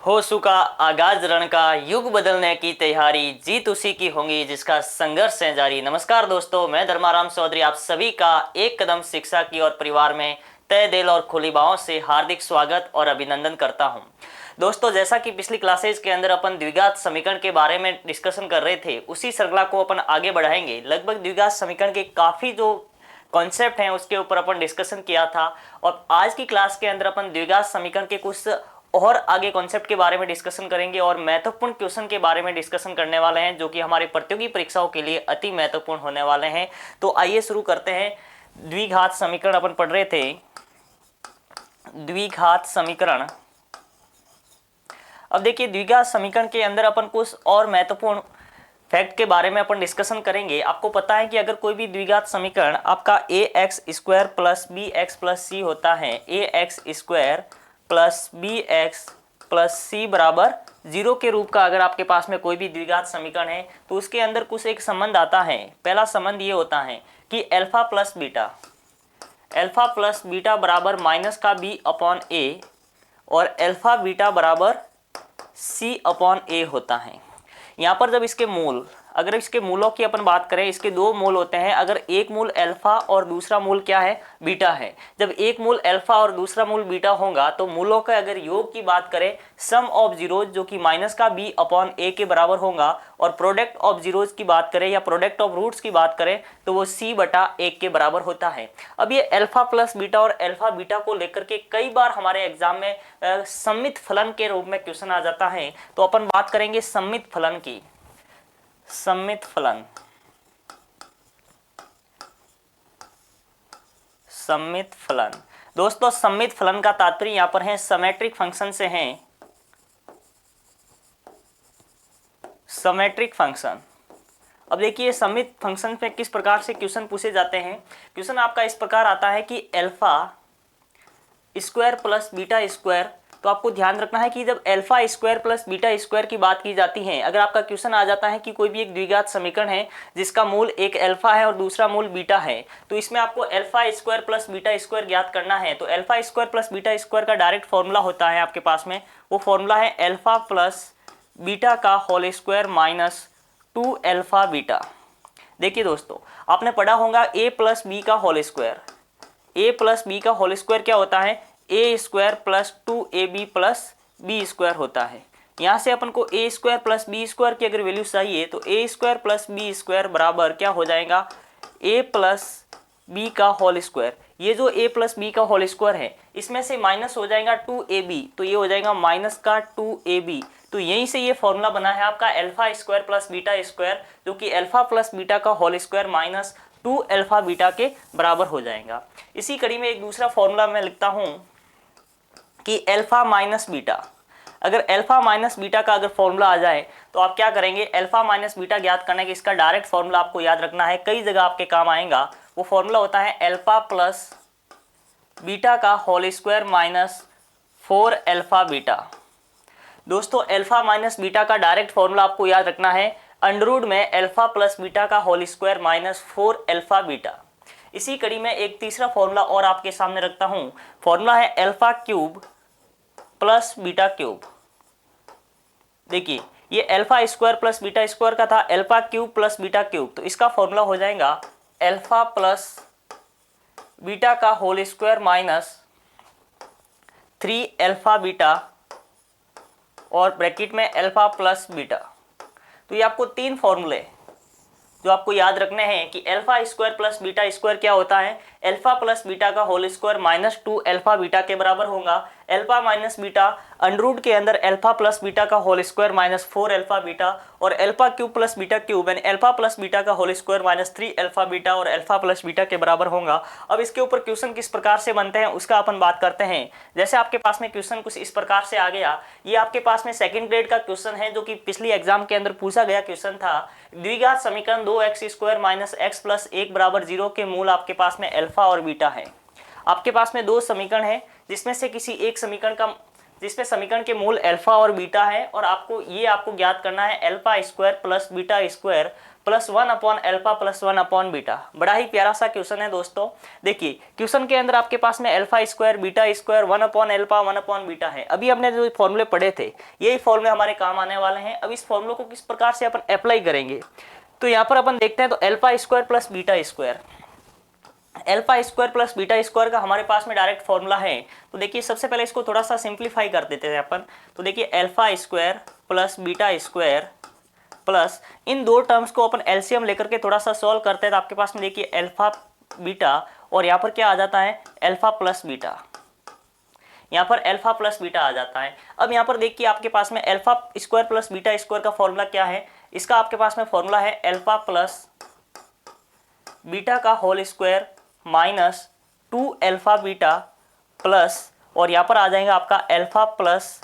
हो चुका आगाज रण का, युग बदलने की तैयारी, जीत उसी की होगी जिसका संघर्ष है जारी। नमस्कार दोस्तों, मैं धर्माराम चौधरी आप सभी का एक कदम शिक्षा की और परिवार में तय दिल और खुली बाहों से हार्दिक स्वागत और अभिनंदन करता हूं। दोस्तों, जैसा कि पिछली क्लासेज के अंदर अपन द्विघात समीकरण के बारे में डिस्कशन कर रहे थे, उसी श्रृंखला को अपन आगे बढ़ाएंगे। लगभग द्विघात समीकरण के काफी जो कॉन्सेप्ट हैं उसके ऊपर अपन डिस्कशन किया था और आज की क्लास के अंदर अपन द्विघात समीकरण के कुछ और आगे कॉन्सेप्ट के बारे में डिस्कशन करेंगे और महत्वपूर्ण क्वेश्चन के बारे में डिस्कशन करने वाले हैं जो कि हमारे प्रतियोगी परीक्षाओं के लिए अति महत्वपूर्ण होने वाले हैं। तो आइए शुरू करते हैं। द्विघात समीकरण अपन पढ़ रहे थे, द्विघात समीकरण। अब देखिए, द्विघात समीकरण के अंदर अपन कुछ और महत्वपूर्ण फैक्ट के बारे में अपन डिस्कशन करेंगे। आपको पता है कि अगर कोई भी द्विघात समीकरण आपका A X square plus B X plus C होता है, A X square plus B X plus C बराबर 0 के रूप का अगर आपके पास में कोई भी द्विघात समीकरण है तो उसके अंदर कुछ एक संबंध आता है। पहला संबंध ये होता है कि अल्फा प्लस बीटा बराबर माइनस का बी अपॉन ए और अल्फा बीटा बराबर सी अपॉन ए होता है। यहाँ पर जब इसके मूल, अगर इसके मूलों की अपन बात करें, इसके दो मूल होते हैं। अगर एक मूल अल्फा और दूसरा मूल क्या है, बीटा है। जब एक मूल अल्फा और दूसरा मूल बीटा होगा तो मूलों का अगर योग की बात करें, सम ऑफ जीरोज जो कि माइनस का बी अपॉन ए के बराबर होगा और प्रोडक्ट ऑफ जीरोज की बात करें या प्रोडक्ट ऑफ रूट्स की बात करें तो वो सी बटा 1 के बराबर होता है। अब ये अल्फा प्लस बीटा और अल्फा बीटा को लेकर के कई बार हमारे एग्जाम में सममित फलन के रूप में क्वेश्चन आ जाता है। तो अपन बात करेंगे सममित फलन की। सममित फलन, सममित फलन दोस्तों, सममित फलन का तात्पर्य यहां पर है सिमेट्रिक फंक्शन से है। Symmetric function. अब देखिए, सममित फंक्शन पे किस प्रकार से क्वेश्चन पूछे जाते हैं। क्वेश्चन आपका इस प्रकार आता है कि alpha square plus beta square. तो आपको ध्यान रखना है कि जब alpha square plus beta square की बात की जाती है, अगर आपका क्वेश्चन आ जाता है कि कोई भी एक द्विघात समीकरण है जिसका मूल एक अल्फा है और दूसरा मूल बीटा है, तो इसमें आपको alpha square plus beta square ज्ञात करना है। तो alpha square plus beta square का डायरेक्ट फॉर्मूला होता है आपके पास में, वो फॉर्मूला है अल्फा प्लस बीटा का whole square minus 2 alpha beta. देखिए दोस्तों, आपने पढ़ा होगा ए प्लस बी का whole square. A plus B का होल स्क्वायर क्या होता है, A square plus 2ab plus B square होता है। यहाँ से अपन को ए स्क्वायर प्लस बी स्क्वायर की अगर वैल्यू चाहिए तो ए स्क्वायर प्लस बी स्क्वायर बराबर क्या हो जाएगा, ए प्लस बी का होल स्क्वायर। ये जो ए प्लस बी का होल स्क्वायर है इसमें से माइनस हो जाएगा 2ab, तो ये हो जाएगा माइनस का 2ab। तो यहीं से ये फॉर्मूला बना है आपका alpha square plus beta square, जो कि अल्फा प्लस बीटा का whole square minus 2 alpha beta के बराबर हो जाएगा। इसी कड़ी में एक दूसरा फॉर्मूला मैं लिखता हूं कि अल्फा माइनस बीटा। अगर अल्फा माइनस बीटा का अगर फॉर्मूला आ जाए तो आप क्या करेंगे, अल्फा माइनस बीटा ज्ञात करने के इसका डायरेक्ट फॉर्मूला आपको याद रखना है, कई जगह आपके काम आएगा। वो फॉर्मूला होता है अल्फा प्लस बीटा का whole square minus 4 alpha beta. दोस्तों, अल्फा माइनस बीटा का डायरेक्ट फॉर्मूला आपको याद रखना है अंडररूट में अल्फा प्लस बीटा का whole square minus 4 alpha beta. इसी कड़ी में एक तीसरा फॉर्मूला और आपके सामने रखता हूं, फॉर्मूला है alpha cube plus beta cube. देखिए, ये alpha square plus beta square का था, alpha cube plus beta cube, तो इसका फॉर्मूला हो जाएगा अल्फा प्लस बीटा का whole square minus 3 alpha beta और ब्रैकेट में अल्फा प्लस बीटा। तो ये आपको तीन फॉर्मूले जो आपको याद रखने हैं कि alpha square plus beta square क्या होता है, अल्फा प्लस बीटा का whole square minus 2 alpha beta के बराबर होगा। अल्फा माइनस बीटा अंडररूट के अंदर अल्फा प्लस बीटा का whole square minus 4 alpha beta और alpha cube plus beta cube and alpha plus beta का whole square minus 3 alpha beta और alpha plus beta के बराबर होगा। अब इसके ऊपर क्वेश्चन किस प्रकार से बनते हैं उसका अपन बात करते हैं। जैसे आपके पास में क्वेश्चन कुछ इस प्रकार से आ गया, ये आपके पास में सेकंड ग्रेड का क्वेश्चन है जो कि पिछली एग्जाम के अंदर पूछा गया क्वेश्चन था। द्विघात समीकरण 2x square minus x plus 1 बराबर 0 के मूल आपके पास में अल्फा और बीटा है। आपके पास में दो समीकरण है जिसमें से किसी एक समीकरण का, जिसमें समीकरण के मूल अल्फा और बीटा है और आपको ज्ञात करना है alpha square plus beta square plus 1/अल्फा प्लस 1/बीटा। बड़ा ही प्यारा सा क्वेश्चन है दोस्तों। देखिए क्वेश्चन के अंदर आपके पास में अल्फा स्क्वायर बीटा स्क्वायर 1/अल्फा 1/बीटा है। अभी हमने जो फॉर्मूले पढ़े थे यही फॉर्मूले हमारे काम आने वाले हैं। अब इस फॉर्मूले को किस प्रकार से अपन अप्लाई करेंगे, तो यहाँ पर अपन देखते हैं। तो alpha square plus beta square, alpha square plus beta square का हमारे पास में डायरेक्ट फॉर्मूला है। तो देखिए सबसे पहले इसको थोड़ा सा सिंप्लीफाई कर देते हैं अपन। तो देखिए alpha square plus beta square plus इन दो टर्म्स को अपन एलसीएम लेकर के थोड़ा सा सॉल्व करते हैं। तो आपके पास में देखिए अल्फा बीटा और यहाँ पर क्या आ जाता है अल्फा प्लस बीटा, यहाँ पर अल्फा प्लस बीटा आ जाता है। अब यहाँ पर देखिए आपके पास में alpha square plus beta square का फॉर्मूला क्या है, इसका आपके पास में फॉर्मूला है अल्फा प्लस बीटा का whole square minus 2 alpha beta plus और यहाँ पर आ जाएगा आपका alpha plus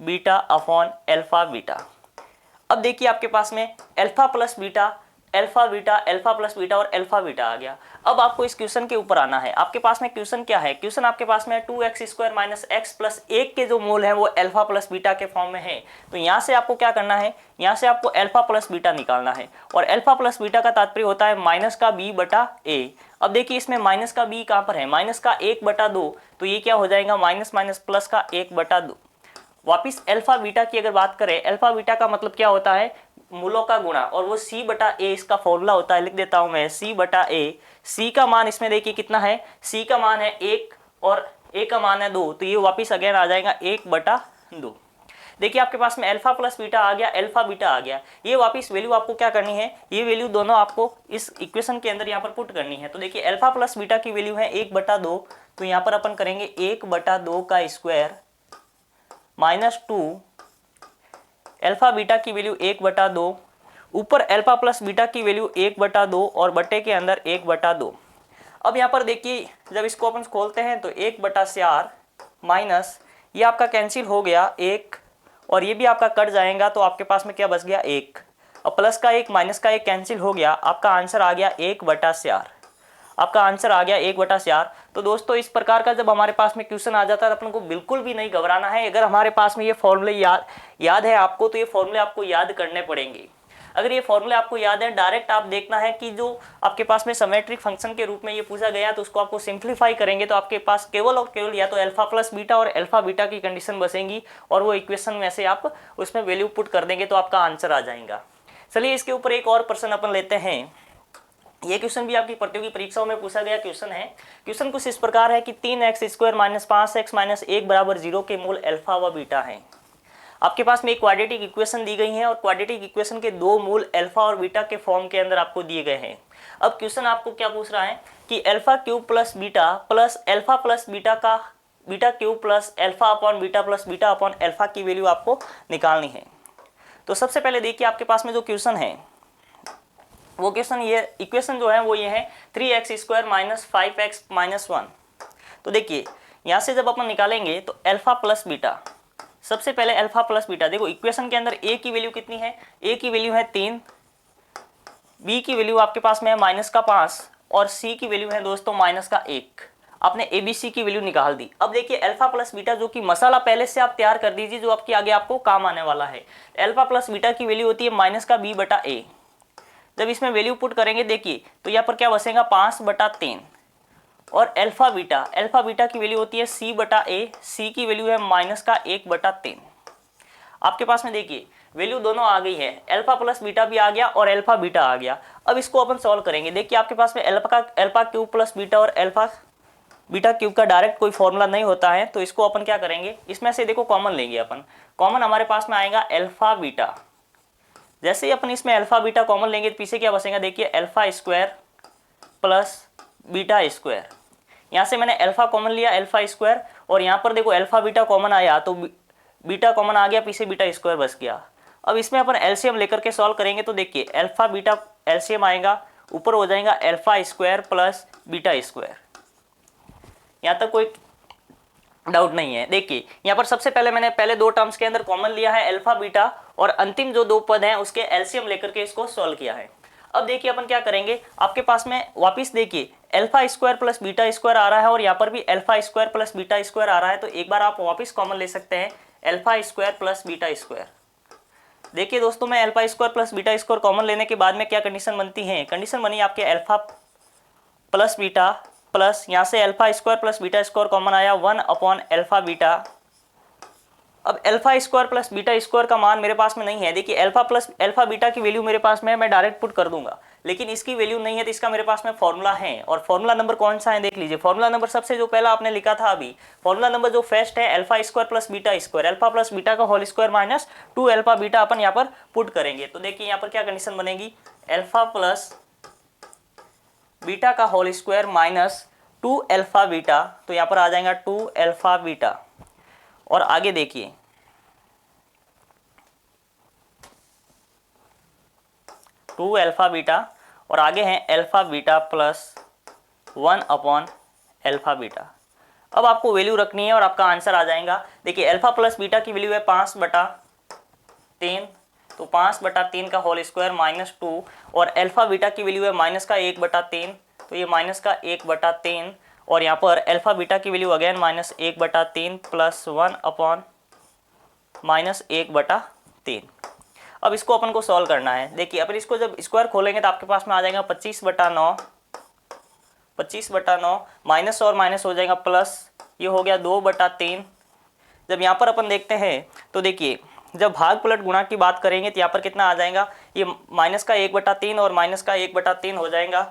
beta upon alpha beta. अब देखिए आपके पास में alpha plus beta alpha plus beta और अल्फा बीटा आ गया। अब आपको इस क्वेश्चन के ऊपर आना है। आपके पास में क्वेश्चन क्या है, क्वेश्चन आपके पास में 2x square minus x plus 1 के जो मूल है वो अल्फा प्लस बीटा के फॉर्म में है। तो यहाँ से आपको क्या करना है, यहाँ से आपको अल्फा प्लस बीटा निकालना है और अल्फा प्लस बीटा का तात्पर्य होता है माइनस का b बटा a। अब देखिए इसमें माइनस का b कहाँ पर है, माइनस का 1/2, तो ये क्या हो जाएगा माइनस माइनस प्लस का 1/2। वापिस अल्फा बीटा की अगर बात करें, अल्फा बीटा का मतलब क्या होता है मूलों का गुणा और वो c बटा a इसका फॉर्मूला होता है। लिख देता हूं मैं c बटा a। c का मान इसमें देखिए कितना है, c का मान है 1 और a का मान है 2, तो ये वापिस अगेन आ जाएगा 1/2। देखिए आपके पास में अल्फा प्लस बीटा आ गया, अल्फा बीटा आ गया। ये वापिस वैल्यू आपको क्या करनी है, ये वैल्यू दोनों आपको इस इक्वेशन के अंदर यहाँ पर पुट करनी है। तो देखिए अल्फा प्लस बीटा की वैल्यू है 1/2, तो यहाँ पर अपन करेंगे 1/2 का स्क्वायर माइनस 2 अल्फा बीटा की वैल्यू 1/2, ऊपर अल्फा प्लस बीटा की वैल्यू 1/2 और बटे के अंदर 1/2। अब यहाँ पर देखिए जब इसको अपन खोलते हैं तो 1/4 माइनस ये आपका कैंसिल हो गया 1 और ये भी आपका कट जाएगा, तो आपके पास में क्या बच गया 1। अब प्लस का 1 माइनस का 1 कैंसिल हो गया, आपका आंसर आ गया 1/4। आपका आंसर आ गया 1/4। तो दोस्तों इस प्रकार का जब हमारे पास में क्वेश्चन आ जाता है तो अपन को बिल्कुल भी नहीं घबराना है। अगर हमारे पास में ये फॉर्मूले याद है आपको, तो ये फॉर्मूले आपको याद करने पड़ेंगे। अगर ये फॉर्मूले आपको याद है, डायरेक्ट आप देखना है कि जो आपके पास में सिमेट्रिक फंक्शन के रूप में ये पूछा गया तो उसको आपको सिंप्लीफाई करेंगे तो आपके पास केवल और केवल या तो अल्फा प्लस बीटा और अल्फा बीटा की कंडीशन बसेंगी और वो इक्वेशन में से आप उसमें वैल्यू पुट कर देंगे तो आपका आंसर आ जाएगा। चलिए इसके ऊपर एक और प्रश्न अपन लेते हैं। ये क्वेश्चन भी आपकी प्रतियोगी परीक्षाओं में पूछा गया क्वेश्चन है। क्वेश्चन कुछ इस प्रकार है कि 3x square minus 5x minus 1 बराबर 0 के मूल अल्फा व बीटा हैं। आपके पास में एक क्वाड्रेटिक इक्वेशन दी गई है और क्वाड्रेटिक इक्वेशन के दो मूल अल्फा और बीटा के फॉर्म के अंदर आपको दिए गए हैं। अब क्वेश्चन आपको क्या पूछ रहा है कि alpha cube plus beta plus alpha plus beta का beta cube plus alpha upon beta plus beta upon alpha की वैल्यू आपको निकालनी है। तो सबसे पहले देखिए आपके पास में जो क्वेश्चन है वो क्वेश्चन ये इक्वेशन जो है वो ये है 3x square minus 5x minus 1। तो देखिए यहाँ से जब अपन निकालेंगे तो अल्फा प्लस बीटा, सबसे पहले अल्फा प्लस बीटा, देखो इक्वेशन के अंदर a की वैल्यू कितनी है, a की वैल्यू है 3, b की वैल्यू आपके पास में है माइनस का 5 और c की वैल्यू है दोस्तों माइनस का 1। आपने abc की वैल्यू निकाल दी। अब देखिए अल्फा प्लस बीटा जो कि मसाला पहले से आप तैयार कर दीजिए जो आपके आगे आपको काम आने वाला है। अल्फा प्लस बीटा की वैल्यू होती है माइनस का b बटा a। जब इसमें वैल्यू पुट करेंगे देखिए तो यहाँ पर क्या बसेगा 5/3 और अल्फा बीटा की वैल्यू होती है c बटा a, c की वैल्यू है माइनस का 1/3। आपके पास में देखिए वैल्यू दोनों आ गई है, अल्फा प्लस बीटा भी आ गया और अल्फा बीटा आ गया। अब इसको अपन सॉल्व करेंगे। देखिए आपके पास में अल्फा क्यूब प्लस बीटा और अल्फा बीटा क्यूब का डायरेक्ट कोई फॉर्मूला नहीं होता है, तो इसको अपन क्या करेंगे, इसमें से देखो कॉमन लेंगे अपन। कॉमन हमारे पास में आएगा अल्फा बीटा। जैसे ही अपन इसमें अल्फा बीटा कॉमन लेंगे तो पीछे क्या बचेगा, देखिए alpha square plus beta square. यहाँ से मैंने अल्फा कॉमन लिया अल्फा स्क्वायर और यहाँ पर देखो अल्फा बीटा कॉमन आया तो बीटा कॉमन आ गया, पीछे बीटा स्क्वायर बच गया। अब इसमें अपन एलसीएम लेकर के सॉल्व करेंगे तो देखिए अल्फा बीटा एलसीएम आएगा, ऊपर हो जाएगा alpha square plus beta square. यहाँ तक कोई डाउट नहीं है। देखिए यहाँ पर सबसे पहले मैंने पहले दो टर्म्स के अंदर कॉमन लिया है अल्फा बीटा और अंतिम जो दो पद हैं उसके एलसीएम लेकर के इसको सॉल्व किया है। अब देखिए अपन क्या करेंगे, आपके पास में वापिस देखिए alpha square plus beta square आ रहा है और यहाँ पर भी alpha square plus beta square आ रहा है, तो एक बार आप वापिस कॉमन ले सकते हैं alpha square plus beta square. देखिए दोस्तों, मैं alpha square plus beta square common लेने के बाद में क्या कंडीशन बनती है, कंडीशन बनी आपके अल्फा प्लस बीटा प्लस यहाँ से alpha square plus beta square common आया 1 अपॉन अल्फा बीटा। अब alpha square plus beta square का मान मेरे पास में नहीं है। देखिए अल्फा प्लस अल्फा बीटा की वैल्यू मेरे पास में है, मैं डायरेक्ट पुट कर दूंगा, लेकिन इसकी वैल्यू नहीं है तो इसका मेरे पास में फॉर्मूला है। और फॉर्मूला नंबर कौन सा है देख लीजिए। फॉर्मूला नंबर सबसे जो पहला आपने लिखा था अभी, फॉर्मूला नंबर जो फर्स्ट है alpha square plus beta square, alpha plus beta का whole square minus 2 alpha beta अपन यहाँ पर पुट करेंगे। तो देखिए यहाँ पर क्या कंडीशन बनेगी, अल्फा प्लस बीटा का whole square minus 2 alpha beta, तो यहाँ पर आ जाएगा 2 अल्फा बीटा। और आगे देखिए 2 अल्फा बीटा और आगे है alpha beta plus 1 upon alpha beta. अब आपको वैल्यू रखनी है और आपका आंसर आ जाएगा। देखिए अल्फा प्लस बीटा की वैल्यू है 5/3, तो 5/3 का होल स्क्वायर माइनस 2, और अल्फा बीटा की वैल्यू है माइनस का 1/3, तो ये माइनस का 1/3, और यहाँ पर अल्फा बीटा की value again minus 1/3 plus 1 upon minus 1/3। अब इसको अपन को सॉल्व करना है। देखिए अपन इसको जब स्क्वायर खोलेंगे तो आपके पास में आ जाएगा 25/9, 25/9 माइनस और माइनस हो जाएगा प्लस, ये हो गया 2/3। जब यहाँ पर अपन देखते हैं तो देखिए जब भाग पलट गुणा की बात करेंगे तो यहाँ पर कितना आ जाएगा, ये माइनस का 1/3 और माइनस का 1/3 हो जाएगा,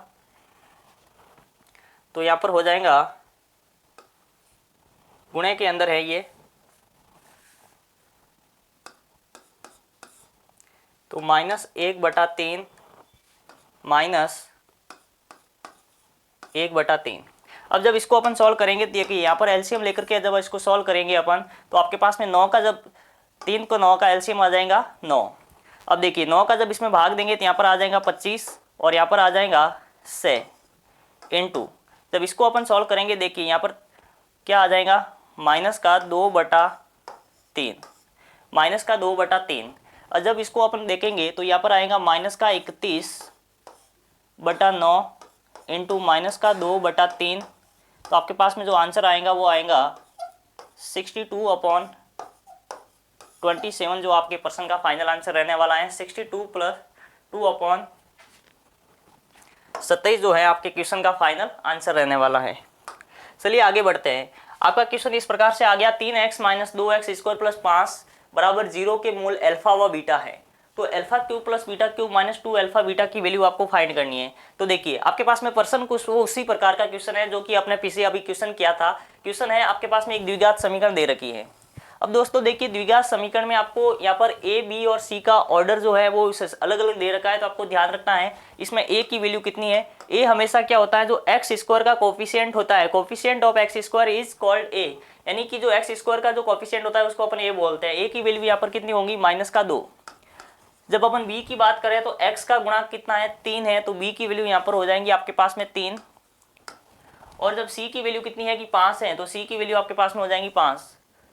तो यहाँ पर हो जाएगा गुणे के अंदर है ये, तो माइनस 1/3 माइनस 1/3। अब जब इसको अपन सॉल्व करेंगे देखिए यहाँ पर एलसीएम लेकर के जब इसको सॉल्व करेंगे अपन, तो आपके पास में 9 का जब 3 को 9 का एलसीएम आ जाएगा 9। अब देखिए 9 का जब इसमें भाग देंगे तो यहाँ पर आ जाएगा 25 और यहाँ पर आ जाएगा 6 इंटू, जब इसको अपन सॉल्व करेंगे देखिए यहाँ पर क्या आ जाएगा, माइनस का 2/3, माइनस का 2/3। और जब इसको अपन देखेंगे तो यहाँ पर आएगा माइनस का 31/9 इंटू माइनस का 2/3, तो आपके पास में जो आंसर आएगा वो आएगा 62/27, जो आपके प्रश्न का फाइनल आंसर रहने वाला है। 62 + 2/27 जो है आपके क्वेश्चन का फाइनल आंसर रहने वाला है। चलिए आगे बढ़ते हैं। आपका क्वेश्चन इस प्रकार से आ गया, 3x - 2x² + 5 बराबर 0 के मूल अल्फा व बीटा है। तो alpha cube plus beta cube minus 2 alpha beta की वैल्यू आपको फाइंड करनी है। तो देखिए आपके पास में प्रश्न कुछ वो उसी प्रकार का क्वेश्चन है जो कि आपने पीछे अभी क्वेश्चन किया था। क्वेश्चन है आपके पास में एक द्विघात समीकरण दे रखी है। अब दोस्तों देखिए द्विघात समीकरण में आपको यहाँ पर ए बी और सी का ऑर्डर जो है वो अलग अलग दे रखा है, तो आपको ध्यान रखना है इसमें ए की वैल्यू कितनी है। ए हमेशा क्या होता है, जो एक्स स्क्वायर का कोफिशिएंट होता है, coefficient of x square is called a, यानी कि जो एक्स स्क्वायर का जो कोफिशिएंट होता है उसको अपन ए बोलते हैं। ए की वैल्यू यहाँ पर कितनी होगी, -2। जब अपन b की बात करें तो x का गुणांक कितना है, 3 है, तो b की वैल्यू यहाँ पर हो जाएंगी आपके पास में 3। और जब c की वैल्यू कितनी है कि 5 है, तो c की वैल्यू आपके पास में हो जाएंगी 5,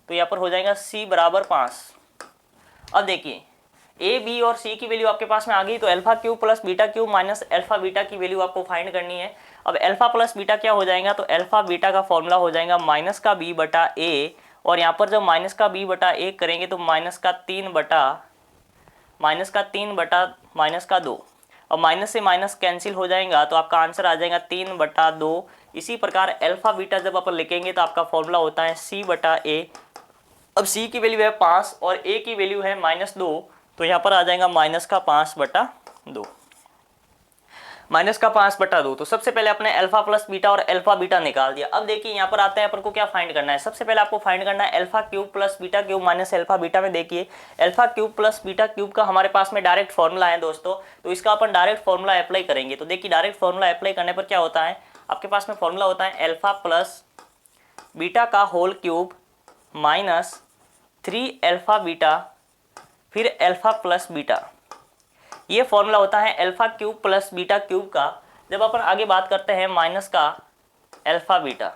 तो यहाँ पर हो जाएगा c बराबर 5। अब देखिए a b और c की वैल्यू आपके पास में आ गई, तो alpha cube plus beta cube minus alpha beta की वैल्यू आपको फाइंड करनी है। अब अल्फा प्लस बीटा क्या हो जाएगा, तो अल्फा बीटा का फॉर्मूला हो जाएगा माइनस का b बटा a, और यहाँ पर जब माइनस का b बटा a करेंगे तो माइनस का 3 बटा माइनस का 2, और माइनस से माइनस कैंसिल हो जाएगा, तो आपका आंसर आ जाएगा 3/2। इसी प्रकार अल्फा बीटा जब अपन लिखेंगे तो आपका फॉर्मूला होता है c बटा a। अब c की वैल्यू है 5 और a की वैल्यू है -2, तो यहाँ पर आ जाएगा माइनस का 5/2, माइनस का 5/2। तो सबसे पहले अपने अल्फा प्लस बीटा और अल्फा बीटा निकाल दिया। अब देखिए यहाँ पर आते हैं अपन को क्या फाइंड करना है। सबसे पहले आपको फाइंड करना है alpha cube plus beta cube minus alpha beta में। देखिए alpha cube plus beta cube का हमारे पास में डायरेक्ट फॉर्मूला है दोस्तों, तो इसका अपन डायरेक्ट फॉर्मूला अप्लाई करेंगे। तो देखिए डायरेक्ट फॉर्मूला अप्लाई करने पर क्या होता है, आपके पास में फॉर्मूला होता है अल्फा प्लस बीटा का whole cube minus 3 alpha beta फिर अल्फा प्लस बीटा। ये फॉर्मूला होता है alpha cube plus beta cube का। जब अपन आगे बात करते हैं माइनस का अल्फा बीटा,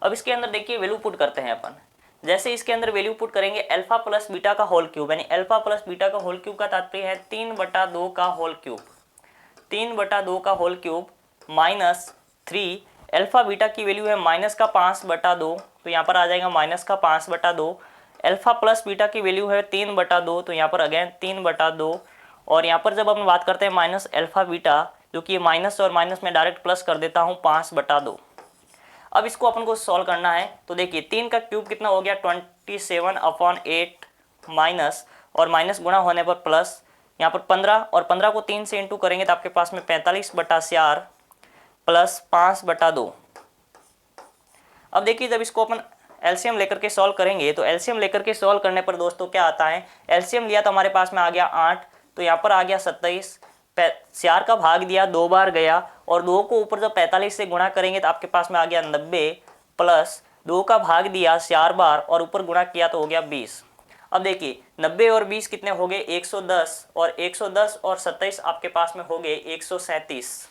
अब इसके अंदर देखिए वैल्यू पुट करते हैं अपन। जैसे इसके अंदर वैल्यू पुट करेंगे अल्फा प्लस बीटा का होल क्यूब, यानी अल्फा प्लस बीटा का होल क्यूब का तात्पर्य है 3/2 का होल क्यूब, 3/2 का whole cube minus 3 alpha beta की वैल्यू है माइनस का 5/2, तो यहाँ पर आ जाएगा माइनस का 5/2 अल्फा प्लस बीटा की वैल्यू है 3/2, तो यहाँ पर अगेन 3/2। और यहाँ पर जब हम बात करते हैं माइनस अल्फा बीटा, जो कि माइनस और माइनस में डायरेक्ट प्लस कर देता हूँ 5/2। अब इसको अपन को सॉल्व करना है। तो देखिए 3 का क्यूब कितना हो गया 27/8 माइनस और माइनस गुणा होने पर प्लस, यहाँ पर 15 और 15 को 3 से इंटू करेंगे तो आपके पास में 45/4 प्लस 5/2। अब देखिए जब इसको अपन एलसीएम लेकर के सॉल्व करेंगे तो एलसीएम लेकर के सॉल्व करने पर दोस्तों क्या आता है, एलसीएम लिया तो हमारे पास में आ गया 8, तो यहाँ पर आ गया 27, 4 का भाग दिया 2 बार गया और 2 को ऊपर जब 45 से गुणा करेंगे तो आपके पास में आ गया 90 प्लस 2 का भाग दिया 4 बार और ऊपर गुणा किया तो हो गया 20। अब देखिए 90 और 20 कितने हो गए 110 और 110 और 27 आपके पास में हो गए 137।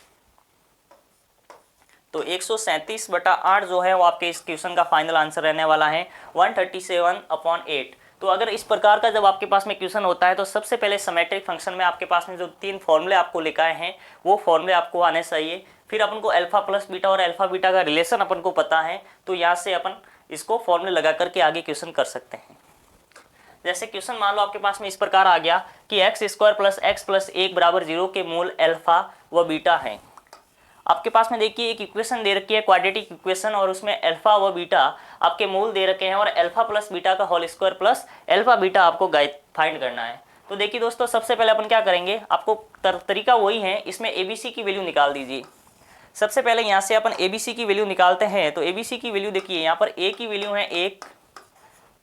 तो 137/8 जो है वो आपके इस क्वेश्चन का फाइनल आंसर रहने वाला है 137/8। तो अगर इस प्रकार का जब आपके पास में क्वेश्चन होता है तो सबसे पहले सिमेट्रिक फंक्शन में आपके पास में जो 3 फॉर्मूले आपको लिखाए हैं वो फॉर्मूले आपको आने चाहिए। फिर अपन को अल्फा प्लस बीटा और अल्फा बीटा का रिलेशन अपन को पता है, तो यहाँ से अपन इसको फॉर्मूले लगा करके आगे क्वेश्चन कर सकते हैं। जैसे क्वेश्चन मान लो आपके पास में इस प्रकार आ गया कि x² + x + 1 = 0 के मूल अल्फा व बीटा हैं। आपके पास में देखिए एक इक्वेशन दे रखी है क्वाड्रेटिक इक्वेशन और उसमें अल्फा व बीटा आपके मूल दे रखे हैं और अल्फा प्लस बीटा का whole square plus alpha beta आपको फाइंड करना है। तो देखिए दोस्तों सबसे पहले अपन क्या करेंगे, आपको तरीका वही है, इसमें एबीसी की वैल्यू निकाल दीजिए। सबसे पहले यहाँ से अपन एबीसी की वैल्यू निकालते हैं। तो एबीसी की वैल्यू देखिए यहाँ पर ए की वैल्यू है 1,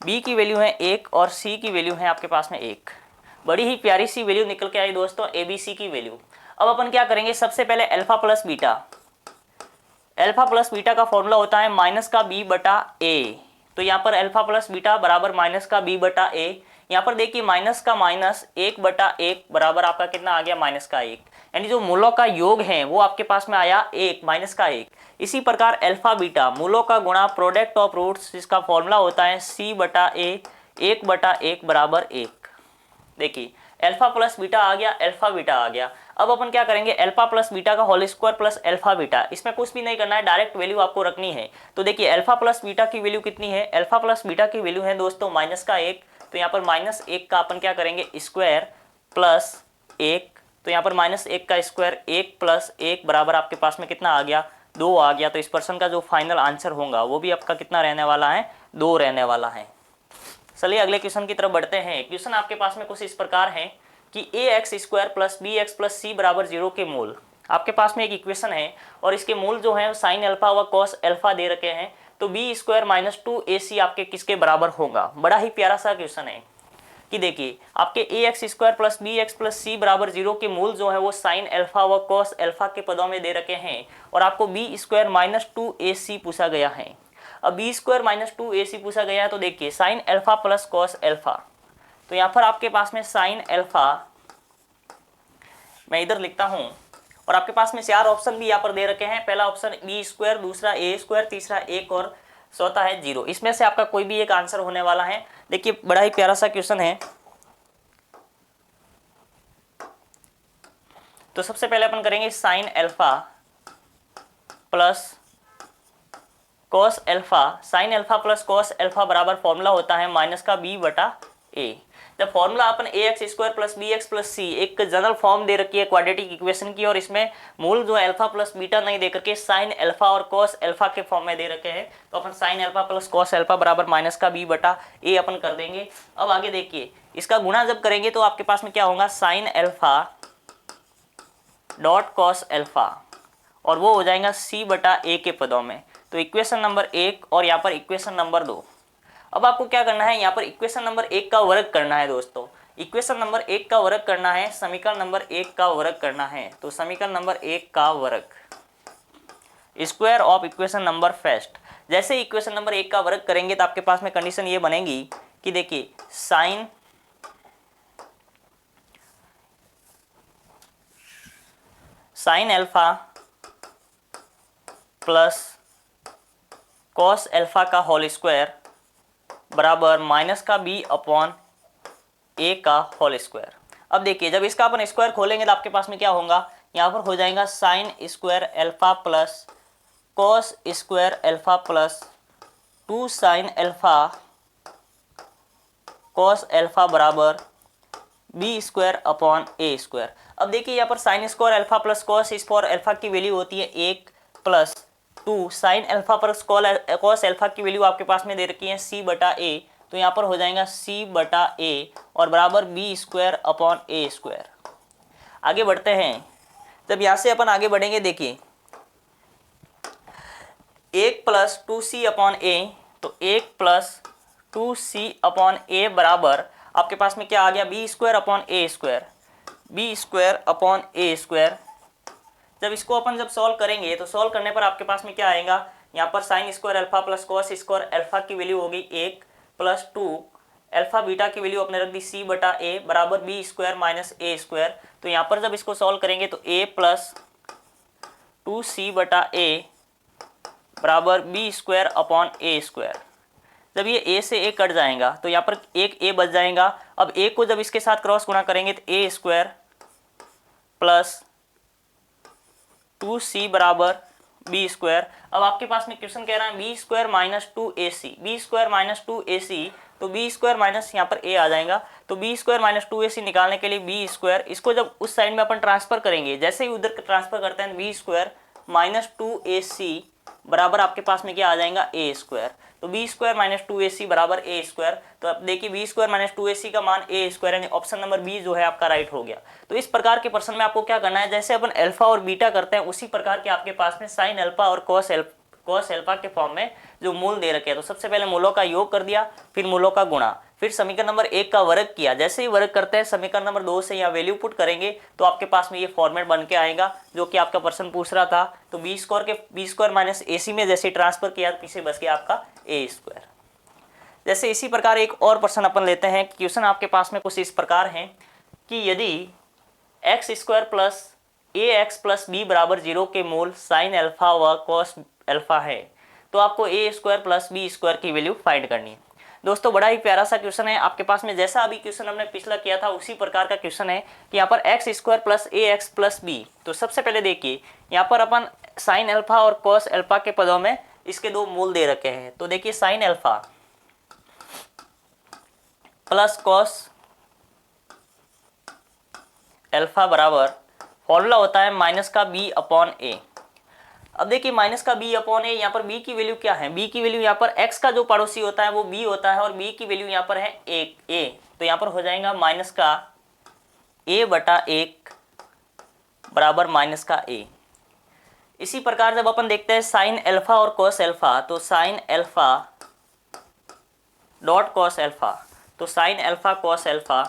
बी की वैल्यू है 1 और सी की वैल्यू है आपके पास में 1। बड़ी ही प्यारी सी वैल्यू निकल के आई दोस्तों एबीसी की वैल्यू। अब अपन क्या करेंगे, सबसे पहले alpha plus beta, alpha plus beta का फॉर्मूला होता है -b/a। तो यहाँ पर अल्फा प्लस बीटा बराबर -b/a। यहाँ पर देखिए माइनस का माइनस 1/1 बराबर आपका कितना आ गया -1, यानी जो मूलों का योग है वो आपके पास में आया 1 -1। इसी प्रकार अल्फा बीटा मूलों का गुणा प्रोडक्ट ऑफ रूट्स, जिसका फॉर्मूला होता है c/a 1/1 = 1। देखिए अल्फा प्लस बीटा आ गया, अल्फा बीटा आ गया। अब अपन क्या करेंगे, अल्फा प्लस बीटा का whole square plus alpha beta, इसमें कुछ भी नहीं करना है, डायरेक्ट वैल्यू आपको रखनी है। तो देखिए अल्फा प्लस बीटा की वैल्यू कितनी है, अल्फा प्लस बीटा की वैल्यू है दोस्तों -1। तो यहाँ पर -1 का अपन क्या करेंगे स्क्वायर प्लस 1, तो यहाँ पर -1 का स्क्वायर 1 + 1 बराबर आपके पास में कितना आ गया 2 आ गया। तो इस पर्सन का जो फाइनल आंसर होगा वो भी आपका कितना रहने वाला है 2 रहने वाला है। चलिए अगले क्वेश्चन की तरफ बढ़ते हैं। क्वेश्चन आपके पास में कुछ इस प्रकार है कि ax² + bx + c = 0 के मूल, आपके पास में एक इक्वेशन है और इसके मूल जो है साइन अल्फा व कॉस अल्फा दे रखे हैं। तो b² - 2ac आपके किसके बराबर होगा। बड़ा ही प्यारा सा क्वेश्चन है कि देखिए आपके ax² + bx + c = 0 के मूल जो है वो साइन अल्फा व कॉस अल्फा के पदों में दे रखे हैं और आपको b² - 2ac पूछा गया है। अब b² - 2ac पूछा गया है, तो देखिए sign alpha plus cos alpha, तो यहाँ पर आपके पास में साइन अल्फा मैं इधर लिखता हूँ और आपके पास में 4 ऑप्शन भी यहाँ पर दे रखे हैं। पहला ऑप्शन b², दूसरा a², तीसरा 1 और चौथा है 0। इसमें से आपका कोई भी एक आंसर होने वाला है। देखिए बड़ा ही प्यारा सा क्वेश्चन है। तो सबसे पहले अपन करेंगे sign alpha plus cos alpha, sign alpha plus cos alpha बराबर फॉर्मूला होता है -b/a। जब फॉर्मूला अपन ax² + bx + c एक जनरल फॉर्म दे रखी है क्वाड्रेटिक इक्वेशन की और इसमें मूल जो अल्फा प्लस बीटा नहीं दे करके साइन अल्फा और कॉस अल्फा के फॉर्म में दे रखे हैं, तो अपन sine alpha plus cos alpha बराबर -b/a अपन कर देंगे। अब आगे देखिए इसका गुणा जब करेंगे तो आपके पास में क्या होगा sine alpha dot cos alpha और वो हो जाएगा c/a के पदों में। तो इक्वेशन नंबर 1 और यहाँ पर इक्वेशन नंबर 2। अब आपको क्या करना है, यहाँ पर इक्वेशन नंबर 1 का वर्ग करना है दोस्तों। इक्वेशन नंबर 1 का वर्ग करना है, समीकरण नंबर 1 का वर्ग करना है। तो समीकरण नंबर 1 का वर्ग square of equation number first. जैसे इक्वेशन नंबर 1 का वर्ग करेंगे तो आपके पास में कंडीशन ये बनेगी कि देखिए sign alpha plus cos alpha का होल स्क्वायर बराबर -b/a का होल स्क्वायर। अब देखिए जब इसका अपन स्क्वायर खोलेंगे तो आपके पास में क्या होगा, यहाँ पर हो जाएगा sign square alpha plus cos square alpha plus 2 sign alpha cos alpha बराबर बी स्क्वायर अपॉन ए स्क्वायर। अब देखिए यहाँ पर sign square alpha plus cos square alpha की वैल्यू होती है 1 plus 2 sign alpha plus cos alpha की वैल्यू आपके पास में दे रखी है सी बटा ए, तो यहाँ पर हो जाएगा सी बटा ए और बराबर बी स्क्वायर अपॉन ए स्क्वायर। आगे बढ़ते हैं, जब यहाँ से अपन आगे बढ़ेंगे देखिए 1 प्लस 2c अपॉन ए, तो 1 प्लस 2c अपॉन ए बराबर आपके पास में क्या आ गया बी स्क्वायर अपॉन ए स्क्वायर, बी स्क्वायर अपॉन ए स्क्वायर। जब इसको अपन जब सॉल्व करेंगे तो सॉल्व करने पर आपके पास में क्या आएगा, यहाँ पर sign square alpha plus cos square alpha की वैल्यू होगी 1 प्लस 2 अल्फा बीटा की वैल्यू अपने रख दी सी बटा ए बराबर बी स्क्वायर माइनस ए स्क्वायर। तो यहाँ पर जब इसको सॉल्व करेंगे तो ए प्लस 2c बटा ए बराबर बी स्क्वायर अपॉन ए स्क्वायर। जब ये a से a कट जाएगा तो यहाँ पर एक a बच जाएगा। अब a को जब इसके साथ क्रॉस गुणा करेंगे तो a स्क्वायर प्लस 2c बराबर b स्क्वायर। अब आपके पास में क्वेश्चन कह रहा है B square minus 2ac, B square minus 2ac, तो बी स्क्वायर माइनस यहाँ पर a आ जाएगा, तो बी स्क्वायर माइनस 2ac निकालने के लिए बी स्क्वायर, इसको जब उस साइड में अपन ट्रांसफर करेंगे, जैसे ही उधर ट्रांसफर करते हैं बी स्क्वायर माइनस 2ac बराबर आपके पास में क्या आ जाएगा ए स्क्वायर, तो बी स्क्वायर माइनस 2ac बराबर ए स्क्वायर। तो अब देखिए बी स्क्वायर माइनस 2ac का मान ए स्क्वायर, यानी ऑप्शन नंबर बी जो है आपका राइट हो गया। तो इस प्रकार के प्रश्न में आपको क्या करना है, जैसे अपन अल्फा और बीटा करते हैं उसी प्रकार के आपके पास में साइन अल्फा और कॉस अल्फा के फॉर्म में जो मूल दे रखे हैं, तो सबसे पहले मूलों का योग कर दिया, फिर मूलों का गुणा, फिर समीकरण नंबर 1 का वर्ग किया। जैसे ही वर्ग करते हैं समीकरण नंबर 2 से यहाँ वैल्यू पुट करेंगे तो आपके पास में ये फॉर्मेट बन के आएगा जो कि आपका प्रश्न पूछ रहा था। तो बी स्क्वायर माइनस ac में जैसे ट्रांसफर किया पीछे बस गया आपका ए स्क्वायर। जैसे इसी प्रकार एक और प्रश्न अपन लेते हैं। क्वेश्चन आपके पास में कुछ इस प्रकार है कि यदि एक्स स्क्वायर प्लस ए एक्स प्लस बी बराबर 0 के मूल साइन अल्फा व कॉस अल्फा है, तो आपको ए स्क्वायर प्लस बी स्क्वायर की वैल्यू फाइंड करनी है। दोस्तों बड़ा ही प्यारा सा क्वेश्चन है आपके पास में, जैसा अभी क्वेश्चन हमने पिछला किया था उसी प्रकार का क्वेश्चन है कि यहाँ पर एक्स स्क्वायर प्लस ए एक्स प्लस बी। तो सबसे पहले देखिए यहाँ पर अपन साइन अल्फा और कॉस अल्फा के पदों में इसके दो मूल दे रखे हैं। तो देखिए sign alpha plus cos alpha बराबर फॉर्मूला होता है माइनस का बी अपॉन ए। अब देखिए माइनस का बी अपॉन ए, यहाँ पर बी की वैल्यू क्या है, बी की वैल्यू यहाँ पर एक्स का जो पड़ोसी होता है वो बी होता है और बी की वैल्यू यहाँ पर है एक ए, तो यहाँ पर हो जाएगा माइनस का ए बटा 1 बराबर माइनस का ए। इसी प्रकार जब अपन देखते हैं साइन अल्फा और कॉस अल्फा, तो sine alpha dot cos alpha, तो साइन अल्फा कॉस अल्फा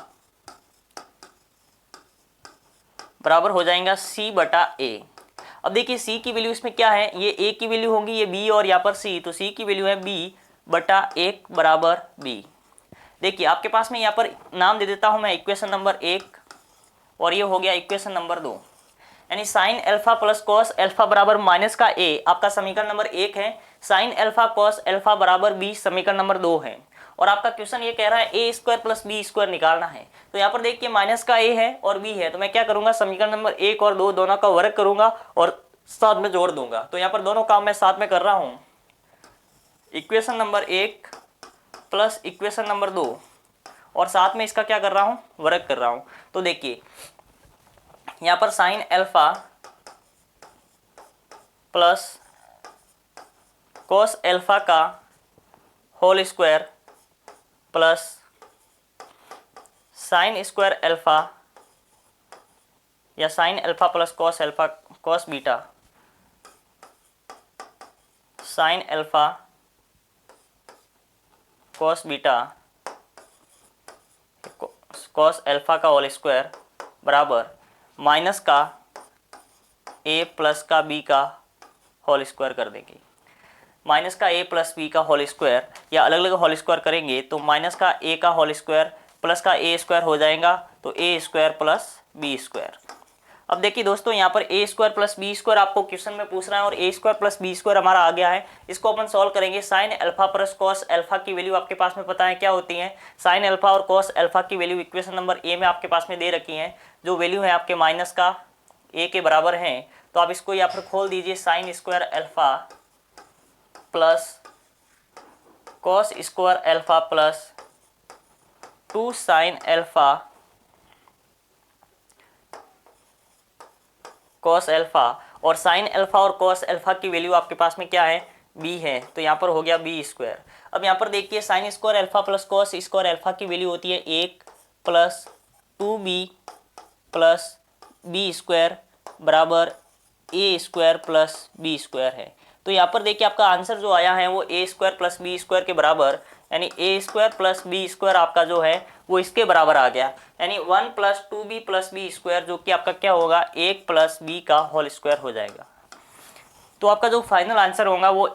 बराबर हो जाएगा सी बटा ए। अब देखिए c की वैल्यू इसमें क्या है, ये a की वैल्यू होगी, ये b और यहाँ पर c, तो c की वैल्यू है b बटा 1 बराबर b। देखिए आपके पास में यहाँ पर नाम दे देता हूँ मैं इक्वेशन नंबर 1 और ये हो गया इक्वेशन नंबर 2, यानी sign alpha plus cos alpha बराबर माइनस का a आपका समीकरण नंबर 1 है, साइन अल्फा कॉस अल्फा बराबर b समीकरण नंबर 2 है। और आपका क्वेश्चन ये कह रहा है A square plus B square निकालना है। तो यहाँ पर देखिए माइनस का ए है और बी है, तो मैं क्या करूंगा समीकरण नंबर 1 और 2 दोनों का वर्ग करूंगा और साथ में जोड़ दूंगा। तो यहाँ पर दोनों काम मैं साथ में कर रहा हूँ, equation number 1 plus equation number 2 और साथ में इसका क्या कर रहा हूँ वर्ग कर रहा हूँ। तो देखिए यहाँ पर sine alpha plus cos alpha का whole square plus sine square alpha या sine alpha plus cos alpha cos beta, sine alpha cos beta cos alpha का होल स्क्वायर बराबर माइनस का ए प्लस का बी का होल स्क्वायर कर देंगे। Minus का ए प्लस बी का होल स्क्वायर या अलग अलग होल स्क्वायर करेंगे तो माइनस का ए का होल स्क्वायर प्लस का ए स्क्वायर हो जाएगा, तो ए स्क्वायर प्लस बी स्क्वायर। अब देखिए दोस्तों यहाँ पर ए स्क्वायर प्लस बी स्क्वायर आपको क्वेश्चन में पूछ रहा है और ए स्क्वायर प्लस बी स्क्वायर हमारा आ गया है। इसको अपन सॉल्व करेंगे। Sign alpha plus cos alpha की वैल्यू आपके पास में पता है क्या होती है, साइन अल्फा और कॉस अल्फा की वैल्यू इक्वेशन नंबर ए में आपके पास में दे रखी है, जो वैल्यू है आपके माइनस का ए के बराबर है। तो आप इसको यहाँ पर खोल दीजिए, sign square alpha plus cos square alpha plus 2 sign alpha cos alpha, और साइन अल्फा और कॉस अल्फा की वैल्यू आपके पास में क्या है, b है, तो यहाँ पर हो गया बी स्क्वायर। अब यहाँ पर देखिए sine square alpha plus cos square alpha की वैल्यू होती है 1 plus 2b plus B square बराबर A square plus B square है। तो यहाँ पर देखिए आपका आंसर जो आया है वो ए स्क्वायर प्लस बी स्क्वायर के बराबर, यानी ए स्क्वायर प्लस बी स्क्वायर आपका जो है वो इसके बराबर आ गया, यानी 1 plus 2b plus B square, जो कि आपका क्या होगा 1 प्लस बी का होल स्क्वायर हो जाएगा। तो आपका जो फाइनल आंसर होगा वो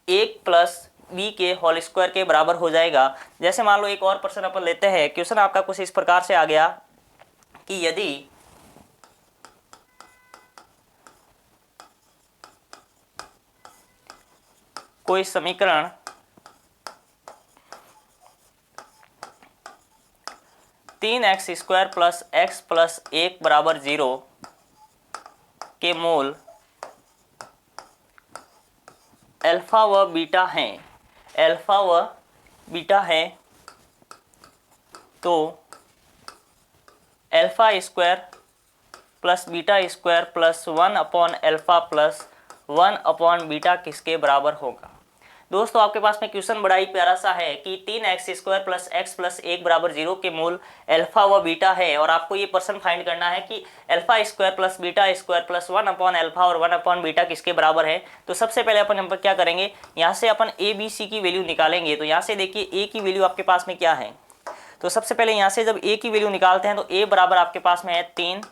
1 प्लस बी के होल स्क्वायर के बराबर हो जाएगा। जैसे मान लो एक और प्रश्न अपन लेते हैं, क्वेश्चन आपका कुछ इस प्रकार से आ गया कि यदि कोई समीकरण तीन x square plus x plus 1 बराबर 0 के मूल अल्फा व बीटा हैं, अल्फा व बीटा है, तो alpha square plus beta square plus 1 upon alpha plus 1 upon beta किसके बराबर होगा। दोस्तों आपके पास में क्वेश्चन बड़ा ही प्यारा सा है कि 3x square plus x plus 1 बराबर 0 के मूल अल्फा व बीटा है, और आपको ये पर्सन फाइंड करना है कि alpha square plus beta square plus 1 upon alpha और 1 अपॉन बीटा किसके बराबर है। तो सबसे पहले अपन यहाँ पर क्या करेंगे, यहाँ से अपन ए बी सी की वैल्यू निकालेंगे। तो यहाँ से देखिए ए की वैल्यू आपके पास में क्या है, तो सबसे पहले यहाँ से जब ए की वैल्यू निकालते हैं तो ए बराबर आपके पास में है 3,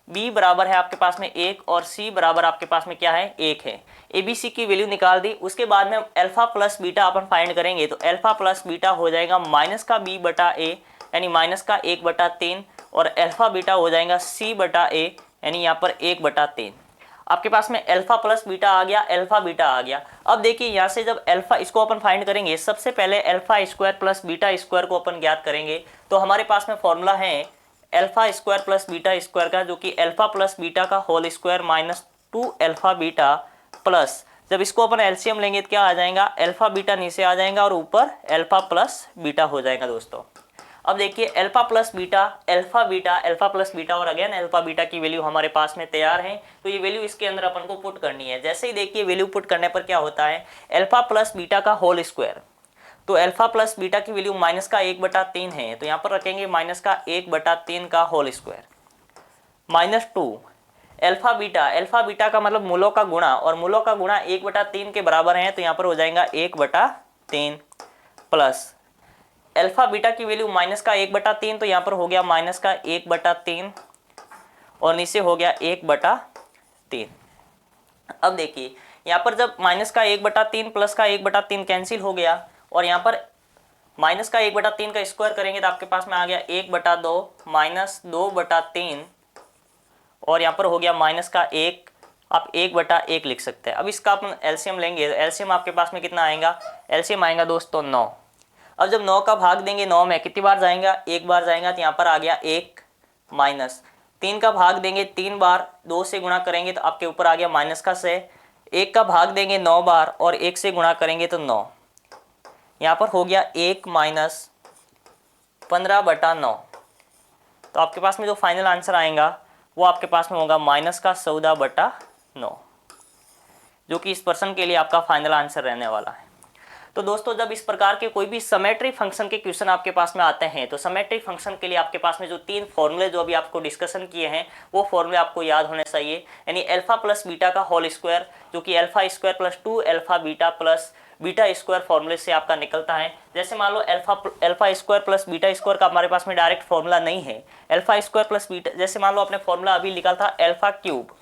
बी बराबर है आपके पास में 1 और सी बराबर आपके पास में क्या है 1 है। ए बी सी की वैल्यू निकाल दी, उसके बाद में alpha plus beta upon find करेंगे। तो अल्फा प्लस बीटा हो जाएगा माइनस का बी बटा ए, यानी माइनस का 1/3, और अल्फा बीटा हो जाएगा सी बटा ए, यानी यहाँ पर 1/3। आपके पास में अल्फा प्लस बीटा आ गया, अल्फा बीटा आ गया। अब देखिए यहाँ से जब अल्फा इसको अपन फाइंड करेंगे, सबसे पहले alpha square plus beta square को अपन ज्ञात करेंगे। तो हमारे पास में फॉर्मूला है alpha square plus beta square का, जो कि अल्फा प्लस बीटा का whole square minus 2 alpha beta plus, जब इसको अपन एलसीएम लेंगे तो क्या आ जाएगा, अल्फा बीटा नीचे आ जाएगा और ऊपर अल्फा प्लस बीटा हो जाएगा। दोस्तों अब देखिए alpha plus beta, alpha plus beta और अगेन अल्फा बीटा की वैल्यू हमारे पास में तैयार है। तो ये वैल्यू इसके अंदर अपन को पुट करनी है। जैसे ही देखिए वैल्यू पुट करने पर क्या होता है, अल्फा प्लस बीटा का होल स्क्वायर, तो अल्फा प्लस बीटा की वैल्यू माइनस का 1/3 है, तो यहाँ पर रखेंगे माइनस का 1/3 का whole square minus 2 alpha beta का मतलब मूलों का गुणा, और मूलों का गुणा 1/3 के बराबर है, तो यहाँ पर हो जाएगा 1/3 प्लस अल्फा बीटा की वैल्यू माइनस का 1/3, तो यहाँ पर हो गया माइनस का 1/3 और नीचे हो गया 1/3। अब देखिए यहाँ पर जब माइनस का 1/3 प्लस का 1/3 कैंसिल हो गया, और यहाँ पर माइनस का 1/3 का स्क्वायर करेंगे तो आपके पास में आ गया 1/2 माइनस 2/3, और यहाँ पर हो गया माइनस का 1, आप 1/1 लिख सकते हैं। अब इसका अपन एलसीएम लेंगे, एलसीएम आपके पास में कितना आएगा, एलसीएम आएगा दोस्तों 9। अब जब 9 का भाग देंगे 9 में कितनी बार जाएगा, एक बार जाएगा, तो यहाँ पर आ गया 1 माइनस 3 का भाग देंगे 3 बार, 2 से गुणा करेंगे तो आपके ऊपर आ गया माइनस का 6, 1 का भाग देंगे 9 बार और 1 से गुणा करेंगे तो 9, यहाँ पर हो गया 1 माइनस 15/9। तो आपके पास में जो फाइनल आंसर आएगा वो आपके पास में होगा माइनस का 14/9, जो कि इस पर्सन के लिए आपका फाइनल आंसर रहने वाला है। तो दोस्तों जब इस प्रकार के कोई भी समेट्री फंक्शन के क्वेश्चन आपके पास में आते हैं, तो समेट्री फंक्शन के लिए आपके पास में जो 3 फॉर्मूले जो अभी आपको डिस्कशन किए हैं वो फॉर्मूले आपको याद होने चाहिए। यानी अल्फा प्लस बीटा का होल स्क्वायर, जो कि alpha square plus 2 alpha beta plus beta square फॉर्मूले से आपका निकलता है। जैसे मान लो alpha square plus beta square का हमारे पास में डायरेक्ट फॉर्मूला नहीं है, अल्फा स्क्वायर प्लस बीटा, जैसे मान लो आपने फॉर्मूला अभी निकाला था alpha cube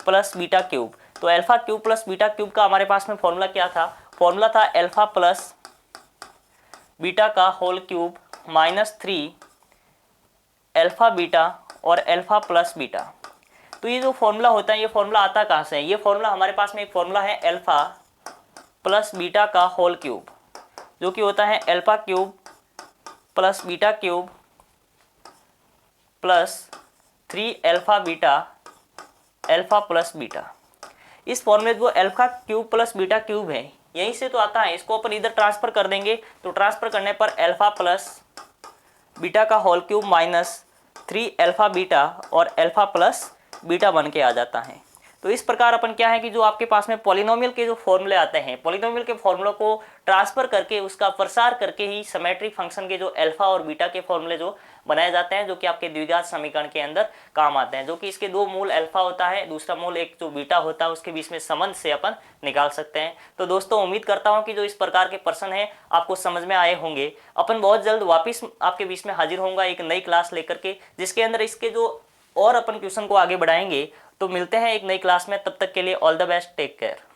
plus beta cube, तो alpha cube plus beta cube का हमारे पास में फॉर्मूला क्या था, फॉर्मूला था अल्फा प्लस बीटा का whole cube minus 3 alpha beta और अल्फा प्लस बीटा। तो ये जो फॉर्मूला होता है, ये फॉर्मूला आता कहाँ से है, ये फॉर्मूला हमारे पास में एक फॉर्मूला है अल्फा प्लस बीटा का होल क्यूब, जो कि होता है alpha cube plus beta cube plus 3 alpha beta alpha plus beta. इस फॉर्मूले जो alpha cube plus beta cube है यहीं से तो आता है, इसको अपन इधर ट्रांसफर कर देंगे, तो ट्रांसफर करने पर अल्फा प्लस बीटा का whole cube minus 3 alpha beta और अल्फा प्लस बीटा बन के आ जाता है। तो इस प्रकार अपन क्या है कि जो आपके पास में पॉलिनोमियल के जो फॉर्मूले आते हैं, पॉलिनोमियल के फॉर्मूलों को ट्रांसफर करके उसका प्रसार करके ही सिमेट्रिक फंक्शन के जो अल्फा और बीटा के फॉर्मूले जो बनाए जाते हैं, जो कि आपके द्विघात समीकरण के अंदर काम आते हैं, जो कि इसके दो मूल अल्फा होता है, दूसरा मूल एक जो बीटा होता है, उसके बीच में संबंध से अपन निकाल सकते हैं। तो दोस्तों उम्मीद करता हूं कि जो इस प्रकार के प्रश्न है आपको समझ में आए होंगे। अपन बहुत जल्द वापिस आपके बीच में हाजिर होऊंगा एक नई क्लास लेकर के, जिसके अंदर इसके जो और अपन क्वेश्चन को आगे बढ़ाएंगे। तो मिलते हैं एक नई क्लास में, तब तक के लिए all the best, take care.